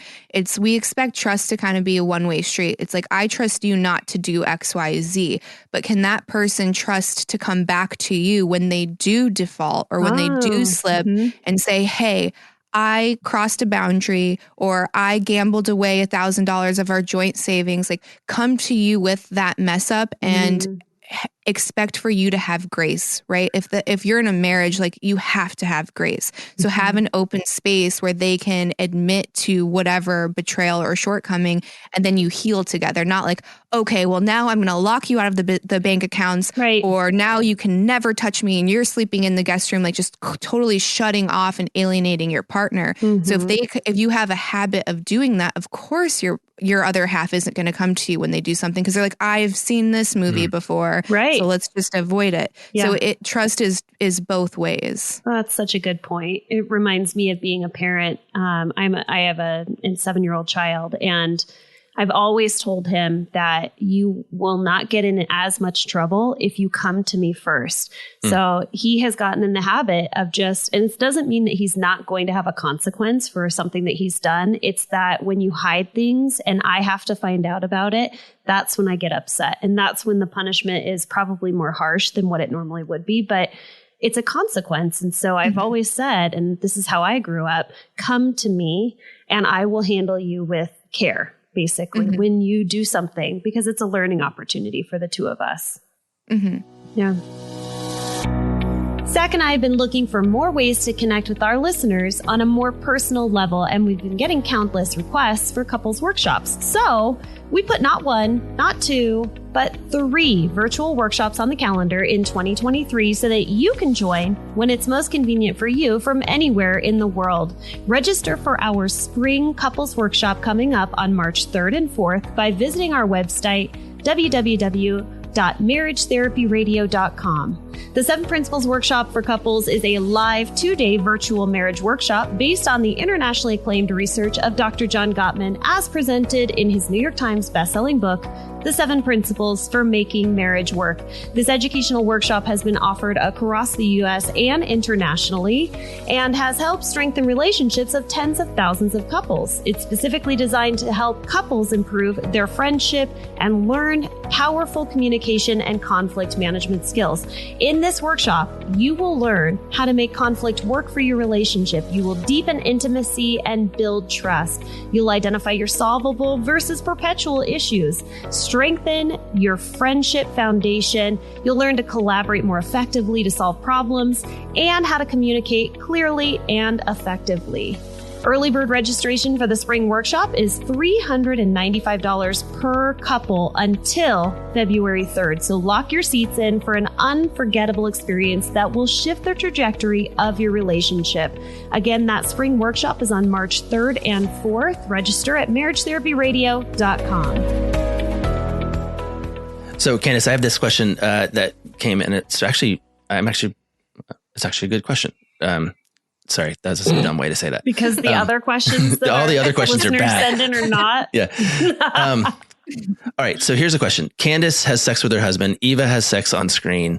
we expect trust to kind of be a one-way street. It's like, I trust you not to do X, Y, Z, but can that person trust to come back to you when they do default or when they do slip and say, hey, I crossed a boundary or I gambled away $1,000 of our joint savings, like come to you with that mess up and expect for you to have grace, right? If you're in a marriage, like you have to have grace. So have an open space where they can admit to whatever betrayal or shortcoming, and then you heal together. Not like, okay, well now I'm going to lock you out of the bank accounts, right? Or now you can never touch me and you're sleeping in the guest room, like just totally shutting off and alienating your partner. So if you have a habit of doing that, of course your other half isn't going to come to you when they do something because they're like, I've seen this movie before. Right. So let's just avoid it. Yeah. So trust is both ways. Oh, that's such a good point. It reminds me of being a parent. I have a 7-year-old child, and I've always told him that you will not get in as much trouble if you come to me first. So he has gotten in the habit of and it doesn't mean that he's not going to have a consequence for something that he's done. It's that when you hide things and I have to find out about it, that's when I get upset. And that's when the punishment is probably more harsh than what it normally would be. But it's a consequence. And so I've always said, and this is how I grew up, come to me and I will handle you with care. Basically, when you do something, because it's a learning opportunity for the two of us. Yeah. Zach and I have been looking for more ways to connect with our listeners on a more personal level, and we've been getting countless requests for couples workshops. So we put not 1, not 2, but 3 virtual workshops on the calendar in 2023 so that you can join when it's most convenient for you from anywhere in the world. Register for our spring couples workshop coming up on March 3rd and 4th by visiting our website, www.marriagetherapyradio.com. The 7 Principles Workshop for Couples is a live 2-day virtual marriage workshop based on the internationally acclaimed research of Dr. John Gottman as presented in his New York Times bestselling book, The 7 Principles for Making Marriage Work. This educational workshop has been offered across the U.S. and internationally and has helped strengthen relationships of tens of thousands of couples. It's specifically designed to help couples improve their friendship and learn powerful communication and conflict management skills. In this workshop, you will learn how to make conflict work for your relationship. You will deepen intimacy and build trust. You'll identify your solvable versus perpetual issues. Strengthen your friendship foundation. You'll learn to collaborate more effectively to solve problems and how to communicate clearly and effectively. Early bird registration for the spring workshop is $395 per couple until February 3rd. So lock your seats in for an unforgettable experience that will shift the trajectory of your relationship. Again, that spring workshop is on March 3rd and 4th. Register at marriagetherapyradio.com. So, Candice, I have this question that came in. It's actually a good question. Sorry, that's a dumb way to say that. Because the other questions, that all the other questions are bad. Send in or not. Yeah. All right. So here's a question. Candice has sex with her husband. Eva has sex on screen.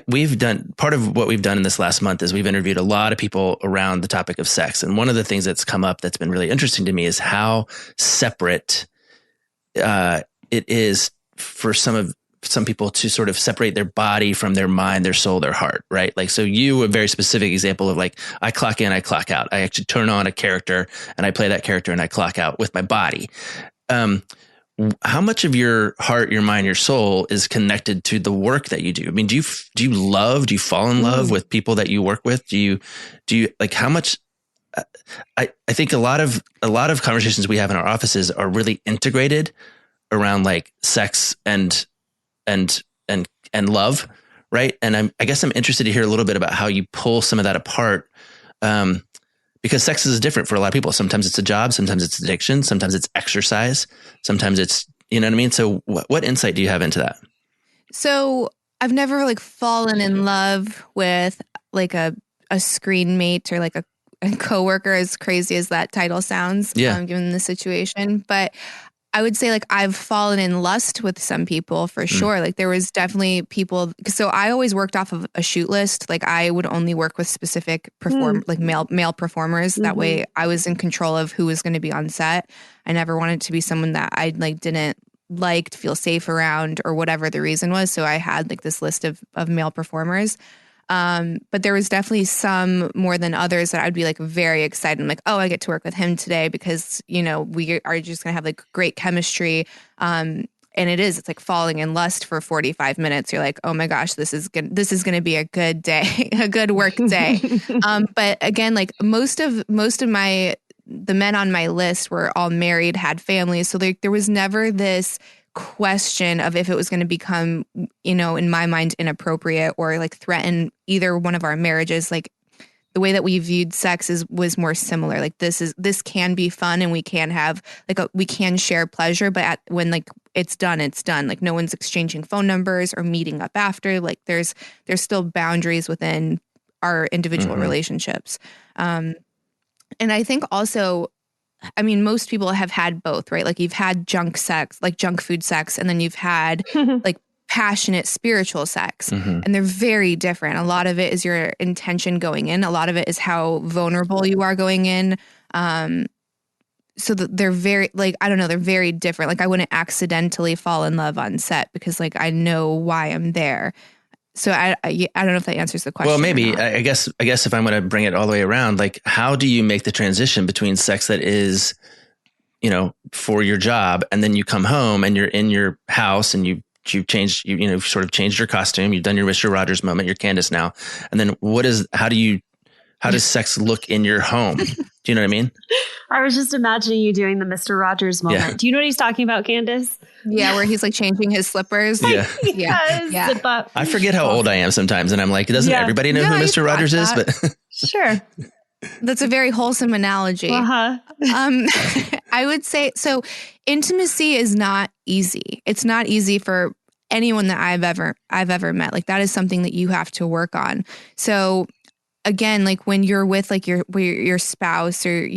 We've done part of what we've done in this last month is we've interviewed a lot of people around the topic of sex. And one of the things that's come up that's been really interesting to me is how separate it is for some people to sort of separate their body from their mind, their soul, their heart, right? Like, so you, a very specific example of like, I clock in, I clock out. I actually turn on a character and I play that character and I clock out with my body. How much of your heart, your mind, your soul is connected to the work that you do? I mean, do you fall in love with people that you work with? Do you like how much? I think a lot of conversations we have in our offices are really integrated around like sex and love, right? And I guess I'm interested to hear a little bit about how you pull some of that apart, because sex is different for a lot of people. Sometimes it's a job, sometimes it's addiction, sometimes it's exercise, sometimes it's, you know what I mean? So what insight do you have into that? So I've never like fallen in love with like a screen mate or like a coworker, as crazy as that title sounds, given the situation. But I would say like I've fallen in lust with some people for sure. Like there was definitely people. So I always worked off of a shoot list. Like I would only work with specific like male performers. That way I was in control of who was going to be on set. I never wanted to be someone that I like didn't feel safe around or whatever the reason was. So I had like this list of male performers. But there was definitely some more than others that I'd be like very excited. I'm like, oh, I get to work with him today because, you know, we are just going to have like great chemistry. And And it's like falling in lust for 45 minutes. You're like, oh my gosh, this is going to be a good day, a good work day. But again, like most of the men on my list were all married, had families. So there was never this question of if it was going to become, in my mind, inappropriate or like threaten either one of our marriages. Like the way that we viewed sex was more similar. Like this can be fun and we can have we can share pleasure, but when like it's done. Like no one's exchanging phone numbers or meeting up after. Like there's still boundaries within our individual relationships. And I think also, I mean, most people have had both, right? Like you've had junk sex, like junk food sex, and then you've had like passionate spiritual sex. And they're very different. A lot of it is your intention going in. A lot of it is how vulnerable you are going in. So they're very, like, I don't know, they're very different. Like I wouldn't accidentally fall in love on set because like I know why I'm there. So I don't know if that answers the question. Well, maybe. I guess if I'm going to bring it all the way around, like how do you make the transition between sex that is, for your job, and then you come home and you're in your house and you've changed, sort of changed your costume. You've done your Mr. Rogers moment. You're Candice now. And then how does sex look in your home? Do you know what I mean? I was just imagining you doing the Mr. Rogers moment. Yeah. Do you know what he's talking about, Candice? Yeah, where he's like changing his slippers. Yeah. I forget how old I am sometimes. And I'm like, doesn't everybody know who Mr. Rogers is? But sure. That's a very wholesome analogy. I would say, so intimacy is not easy. It's not easy for anyone that I've ever met. Like that is something that you have to work on. So again, like when you're with like your spouse or,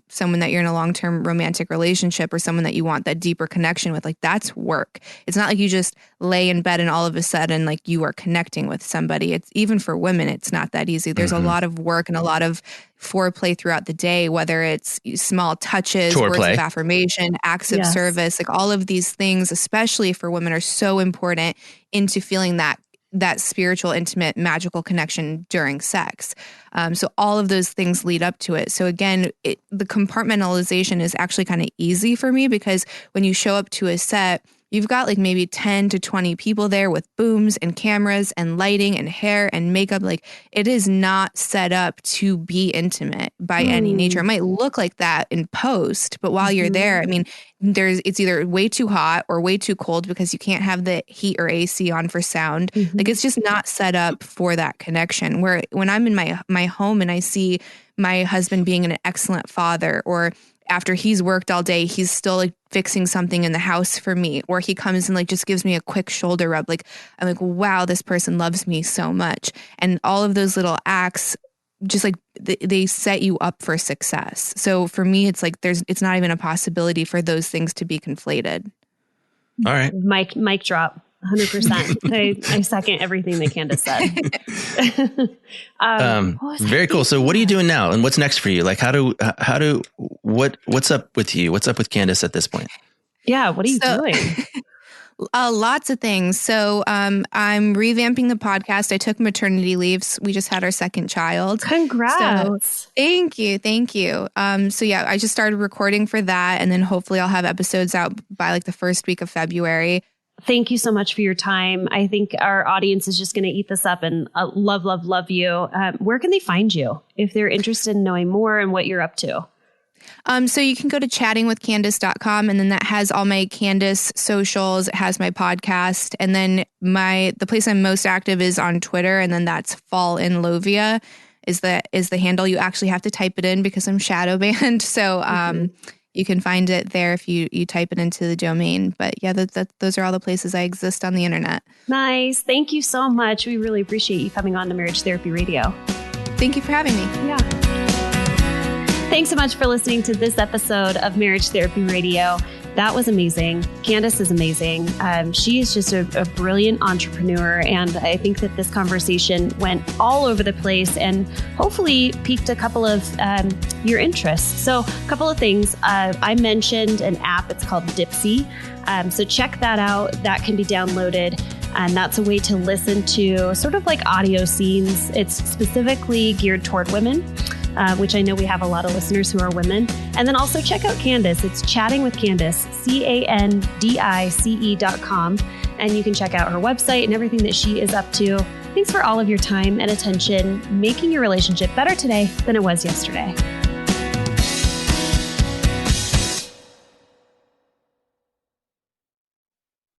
someone that you're in a long-term romantic relationship or someone that you want that deeper connection with, like that's work. It's not like you just lay in bed and all of a sudden like you are connecting with somebody. It's even for women, it's not that easy. There's a lot of work and a lot of foreplay throughout the day, whether it's small touches, words of affirmation, acts of service, like all of these things, especially for women, are so important into feeling that spiritual, intimate, magical connection during sex. So all of those things lead up to it. So again, the compartmentalization is actually kind of easy for me because when you show up to a set, you've got like maybe 10 to 20 people there with booms and cameras and lighting and hair and makeup. Like it is not set up to be intimate by any nature. It might look like that in post, but while you're there, I mean, it's either way too hot or way too cold because you can't have the heat or AC on for sound. Like it's just not set up for that connection. Where when I'm in my home and I see my husband being an excellent father, or after he's worked all day, he's still like fixing something in the house for me, or he comes and like just gives me a quick shoulder rub. Like I'm like, wow, this person loves me so much. And all of those little acts just like they set you up for success. So for me, it's like it's not even a possibility for those things to be conflated. All right. Mic drop. 100%. I second everything that Candice said. Very cool. So what are you doing now, and what's next for you? Like what's up with you? What's up with Candice at this point? Yeah. What are you doing? Lots of things. So I'm revamping the podcast. I took maternity leaves. We just had our second child. Congrats. So, thank you. So yeah, I just started recording for that, and then hopefully I'll have episodes out by like the first week of February. Thank you so much for your time. I think our audience is just going to eat this up and love you. Where can they find you if they're interested in knowing more and what you're up to? So you can go to chattingwithcandice.com, and then that has all my Candice socials. It has my podcast. And then the place I'm most active is on Twitter. And then that's Fall in Lovia is the handle. You actually have to type it in because I'm shadow banned. So, you can find it there if you type it into the domain. But yeah, those are all the places I exist on the internet. Nice. Thank you so much. We really appreciate you coming on to Marriage Therapy Radio. Thank you for having me. Yeah. Thanks so much for listening to this episode of Marriage Therapy Radio. That was amazing. Candice is amazing. She is just a brilliant entrepreneur. And I think that this conversation went all over the place and hopefully piqued a couple of your interests. So a couple of things. I mentioned an app. It's called Dipsy. So check that out. That can be downloaded. And that's a way to listen to sort of like audio scenes. It's specifically geared toward women. which I know we have a lot of listeners who are women. And then also check out Candice. It's Chatting with Candice, CANDICE.com. And you can check out her website and everything that she is up to. Thanks for all of your time and attention, making your relationship better today than it was yesterday.